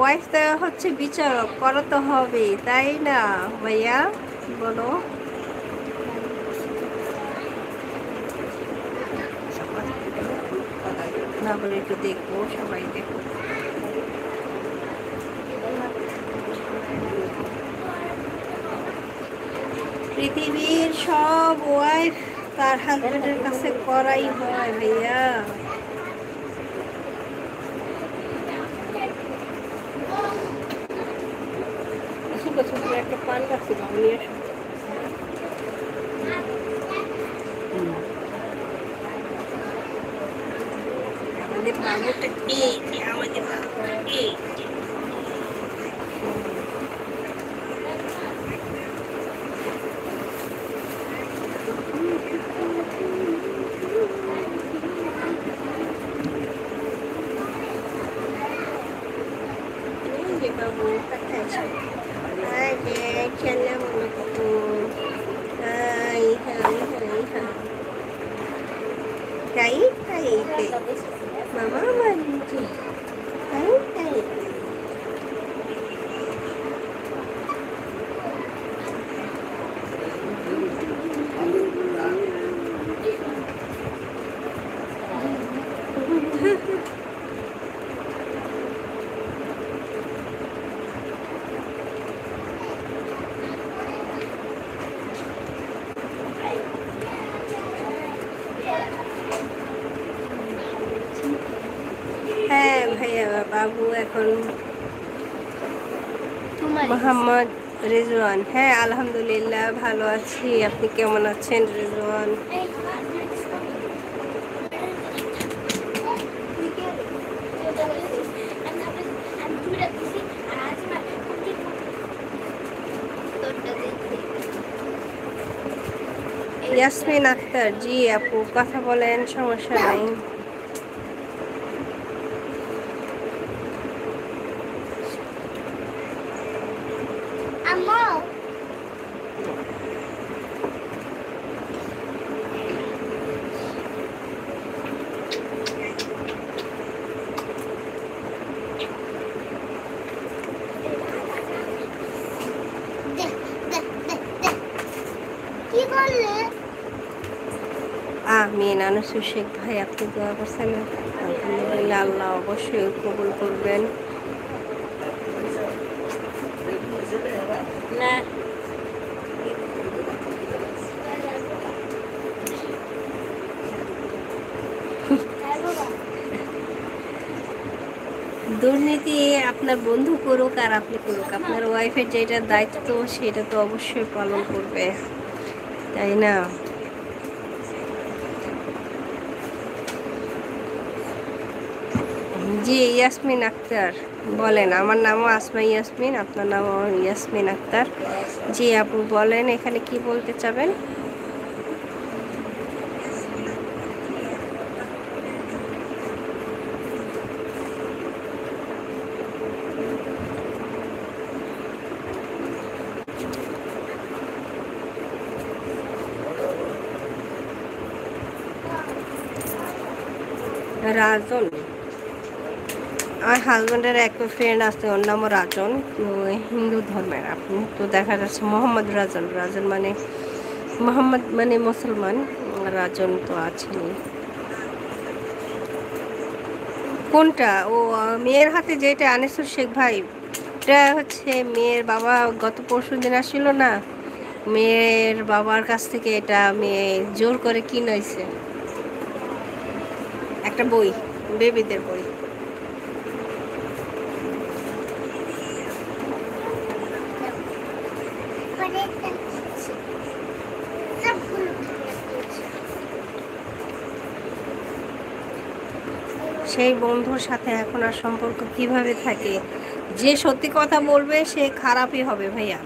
Wife তো হচ্ছে বিচারক, করা তো হবে তাই না ভাইয়া, বলো। না বলে একটু দেখবো, সবাই দেখো। পৃথিবীর সব ওয়াইফ তার হাজবেন্ডের কাছে করাই হয় ভাইয়া। একটা পান রাখছি, নিয়ে আসো। আমাদের বাবুটা এই যে, আমাদের বাবুটা এই যে। বাবু কোথায়? খেললাম একটু। High high high high high high মামা বাড়ি হাই হাই। হ্যাঁ ভাইয়া, বাবু এখন মোহাম্মদ রিজওয়ান। হ্যাঁ আলহামদুলিল্লাহ ভালো আছি, আপনি কেমন আছেন রিজওয়ান? ইয়াসমিন আক্তার, জি আপু কথা বলেন, সমস্যা নাই। আমিন। আনিসুর শেখ ভাই, আপনি দোয়া করছেন আলহামদুলিল্লাহ, আল্লাহ অবশ্যই কবুল করবেন। না দুর্নীতি আপনার বন্ধু করুক আর আপনি করুক, আপনার ওয়াইফের যেটা দায়িত্ব সেটা তো অবশ্যই পালন করবে, তাই না? জি ইয়াসমিন আক্তার বলেন। আমার নামও আসমা ইয়াসমিন, আপনার নামও ইয়াসমিন আক্তার। জি আপু বলেন, এখানে কি বলতে চাবেন? রাজন, আমার হাজব্যান্ডের এক ফ্রেন্ড আছে, ওর নামও রাজন, তো হিন্দু ধর্মের। আপনি তো দেখা যাচ্ছে মোহাম্মদ রাজন, রাজন মানে মোহাম্মদ মানে মুসলমান, রাজন তো আছেনি। কোনটা? ও মেয়ের হাতে যেটা, আনিসুর শেখ ভাই, এটা হচ্ছে মেয়ের বাবা গত পরশু দিন আসছিল না, মেয়ের বাবার কাছ থেকে এটা মেয়ে জোর করে কিনাইছে, একটা বই, বেবিদের বই। সেই বন্ধুর সাথে এখন আর সম্পর্ক কিভাবে থাকে? যে সত্যি কথা বলবে সে খারাপই হবে ভাইয়া,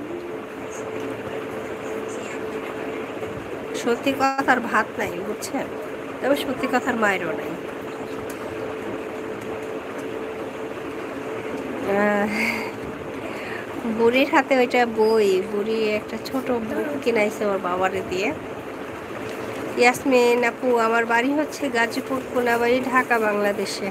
সত্যি কথার ভাত নাই বুঝছেন, তবে সত্যি কথার মায়েরও নাই। বুড়ির হাতে ওইটা বই, বুড়ি একটা ছোট বুক কিনাইছে ওর বাবারে দিয়ে। ইয়াসমিন আপু, আমার বাড়ি হচ্ছে গাজীপুর, কোনাবাড়ি, ঢাকা, বাংলাদেশে।